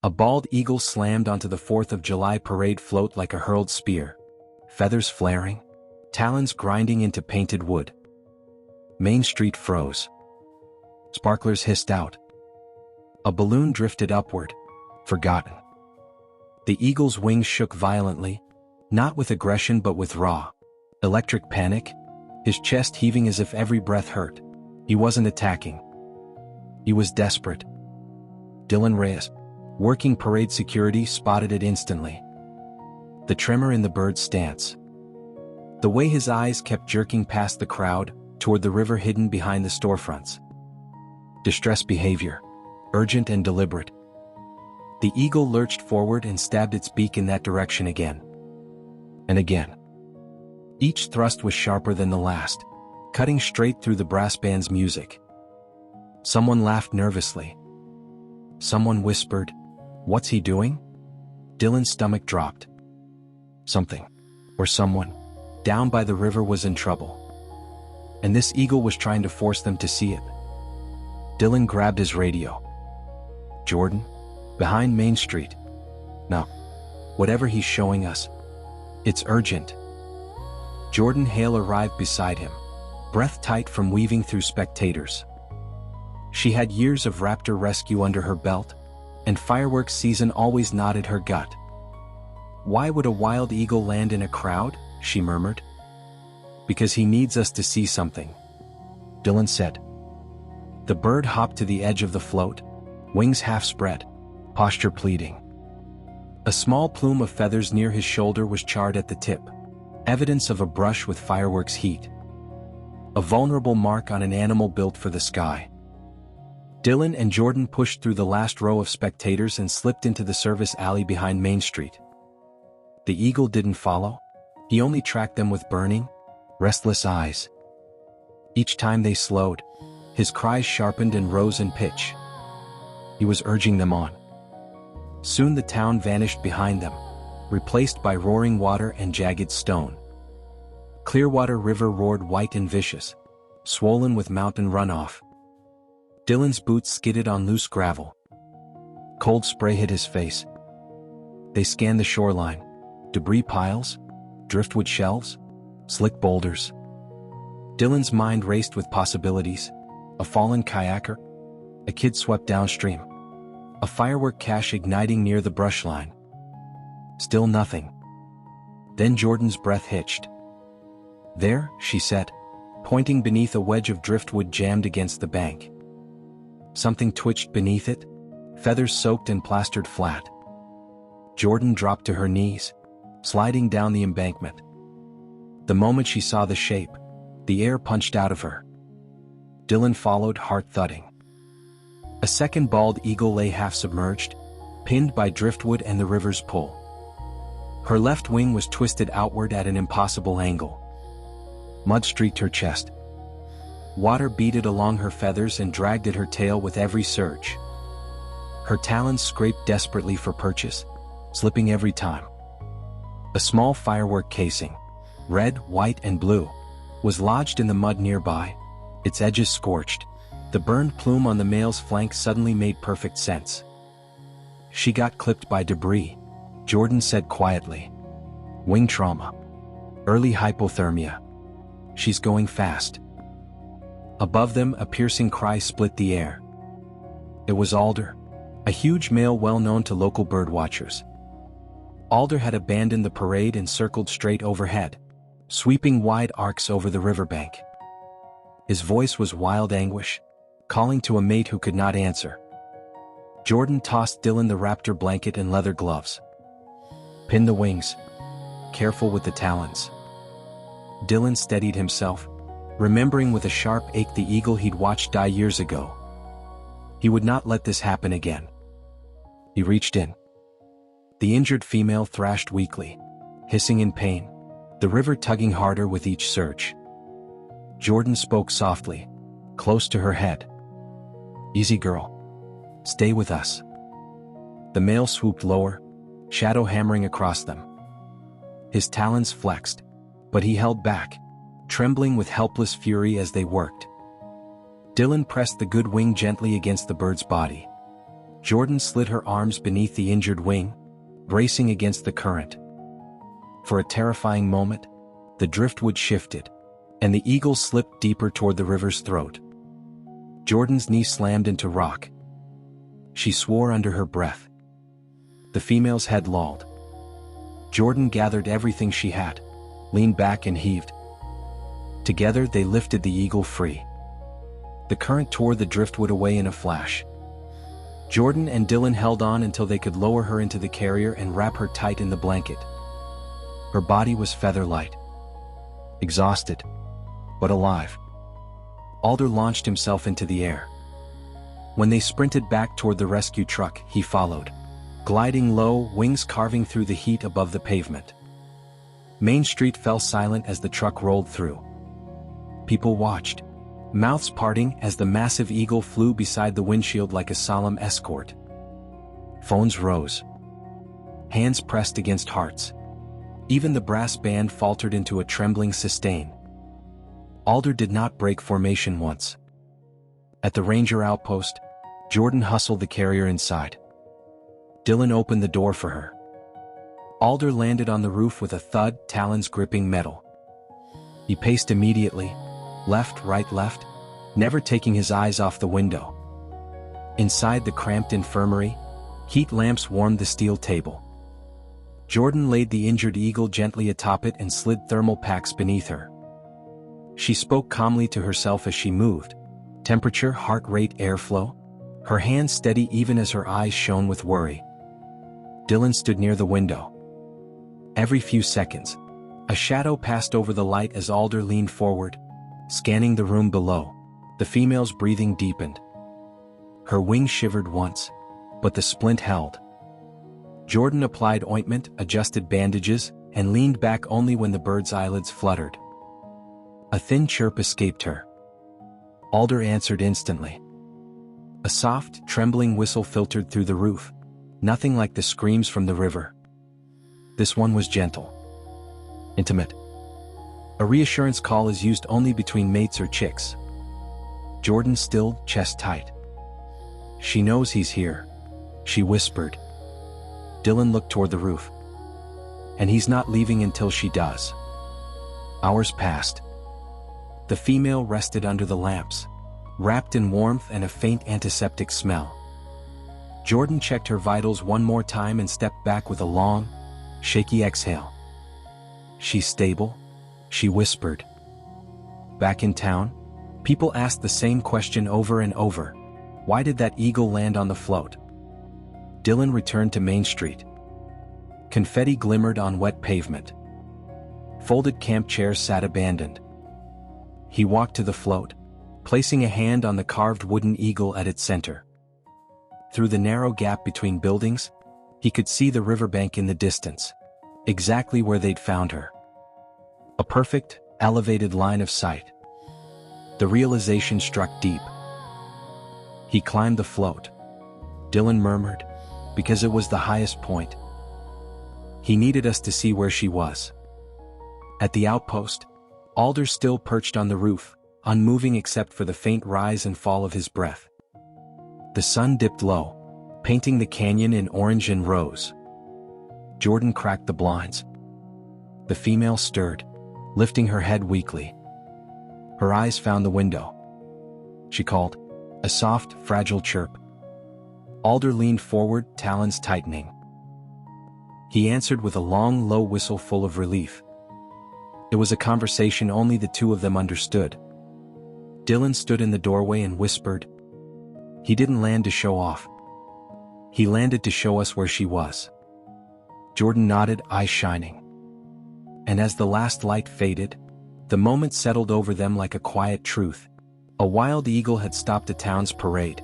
A bald eagle slammed onto the 4th of July parade float like a hurled spear, feathers flaring, talons grinding into painted wood. Main Street froze. Sparklers hissed out. A balloon drifted upward, forgotten. The eagle's wings shook violently, not with aggression but with raw, electric panic, his chest heaving as if every breath hurt. He wasn't attacking. He was desperate. Dylan Reyes, working parade security, spotted it instantly. The tremor in the bird's stance. The way his eyes kept jerking past the crowd, toward the river hidden behind the storefronts. Distressed behavior, urgent and deliberate. The eagle lurched forward and stabbed its beak in that direction again. And again. Each thrust was sharper than the last, cutting straight through the brass band's music. Someone laughed nervously. Someone whispered, "What's he doing?" Dylan's stomach dropped. Something, or someone, down by the river was in trouble. And this eagle was trying to force them to see it. Dylan grabbed his radio. "Jordan? Behind Main Street. No. Whatever he's showing us. It's urgent." Jordan Hale arrived beside him, breath tight from weaving through spectators. She had years of raptor rescue under her belt, and fireworks season always nodded her gut. "Why would a wild eagle land in a crowd?" she murmured. "Because he needs us to see something," Dylan said. The bird hopped to the edge of the float, wings half spread, posture pleading. A small plume of feathers near his shoulder was charred at the tip, evidence of a brush with fireworks heat. A vulnerable mark on an animal built for the sky. Dylan and Jordan pushed through the last row of spectators and slipped into the service alley behind Main Street. The eagle didn't follow. He only tracked them with burning, restless eyes. Each time they slowed, his cries sharpened and rose in pitch. He was urging them on. Soon the town vanished behind them, replaced by roaring water and jagged stone. Clearwater River roared white and vicious, swollen with mountain runoff. Dylan's boots skidded on loose gravel. Cold spray hit his face. They scanned the shoreline. Debris piles, driftwood shelves, slick boulders. Dylan's mind raced with possibilities. A fallen kayaker, a kid swept downstream, a firework cache igniting near the brush line. Still nothing. Then Jordan's breath hitched. "There," she said, pointing beneath a wedge of driftwood jammed against the bank. Something twitched beneath it, feathers soaked and plastered flat. Jordan dropped to her knees, sliding down the embankment. The moment she saw the shape, the air punched out of her. Dylan followed, heart thudding. A second bald eagle lay half submerged, pinned by driftwood and the river's pull. Her left wing was twisted outward at an impossible angle. Mud streaked her chest. Water beaded along her feathers and dragged at her tail with every surge. Her talons scraped desperately for purchase, slipping every time. A small firework casing, red, white, and blue, was lodged in the mud nearby, its edges scorched. The burned plume on the male's flank suddenly made perfect sense. "She got clipped by debris," Jordan said quietly. "Wing trauma. Early hypothermia. She's going fast." Above them, a piercing cry split the air. It was Alder, a huge male well known to local birdwatchers. Alder had abandoned the parade and circled straight overhead, sweeping wide arcs over the riverbank. His voice was wild anguish, calling to a mate who could not answer. Jordan tossed Dylan the raptor blanket and leather gloves. "Pin the wings. Careful with the talons." Dylan steadied himself, remembering with a sharp ache the eagle he'd watched die years ago. He would not let this happen again. He reached in. The injured female thrashed weakly, hissing in pain, the river tugging harder with each surge. Jordan spoke softly, close to her head. "Easy, girl. Stay with us." The male swooped lower, shadow hammering across them. His talons flexed, but he held back, trembling with helpless fury as they worked. Dylan pressed the good wing gently against the bird's body. Jordan slid her arms beneath the injured wing, bracing against the current. For a terrifying moment, the driftwood shifted, and the eagle slipped deeper toward the river's throat. Jordan's knee slammed into rock. She swore under her breath. The female's head lolled. Jordan gathered everything she had, leaned back and heaved. Together they lifted the eagle free. The current tore the driftwood away in a flash. Jordan and Dylan held on until they could lower her into the carrier and wrap her tight in the blanket. Her body was feather-light. Exhausted, but alive. Alder launched himself into the air. When they sprinted back toward the rescue truck, he followed, gliding low, wings carving through the heat above the pavement. Main Street fell silent as the truck rolled through. People watched, mouths parting as the massive eagle flew beside the windshield like a solemn escort. Phones rose. Hands pressed against hearts. Even the brass band faltered into a trembling sustain. Alder did not break formation once. At the ranger outpost, Jordan hustled the carrier inside. Dylan opened the door for her. Alder landed on the roof with a thud, talons gripping metal. He paced immediately, left, right, left, never taking his eyes off the window. Inside the cramped infirmary, heat lamps warmed the steel table. Jordan laid the injured eagle gently atop it and slid thermal packs beneath her. She spoke calmly to herself as she moved, temperature, heart rate, airflow, her hands steady even as her eyes shone with worry. Dylan stood near the window. Every few seconds, a shadow passed over the light as Alder leaned forward, scanning the room below. The female's breathing deepened. Her wing shivered once, but the splint held. Jordan applied ointment, adjusted bandages, and leaned back only when the bird's eyelids fluttered. A thin chirp escaped her. Alder answered instantly. A soft, trembling whistle filtered through the roof, nothing like the screams from the river. This one was gentle, intimate. A reassurance call is used only between mates or chicks. Jordan stilled, chest tight. She knows he's here, she whispered. Dylan looked toward the roof. And he's not leaving until she does. Hours passed. The female rested under the lamps, wrapped in warmth and a faint antiseptic smell. Jordan checked her vitals one more time and stepped back with a long, shaky exhale. She's stable, she whispered. Back in town, people asked the same question over and over. Why did that eagle land on the float? Dylan returned to Main Street. Confetti glimmered on wet pavement. Folded camp chairs sat abandoned. He walked to the float, placing a hand on the carved wooden eagle at its center. Through the narrow gap between buildings, he could see the riverbank in the distance, exactly where they'd found her. A perfect, elevated line of sight. The realization struck deep. He climbed the float. Dylan murmured, because it was the highest point. He needed us to see where she was. At the outpost, Alder still perched on the roof, unmoving except for the faint rise and fall of his breath. The sun dipped low, painting the canyon in orange and rose. Jordan cracked the blinds. The female stirred, lifting her head weakly. Her eyes found the window. She called, a soft, fragile chirp. Alder leaned forward, talons tightening. He answered with a long, low whistle full of relief. It was a conversation only the two of them understood. Dylan stood in the doorway and whispered. He didn't land to show off. He landed to show us where she was. Jordan nodded, eyes shining. And as the last light faded, the moment settled over them like a quiet truth. A wild eagle had stopped the town's parade.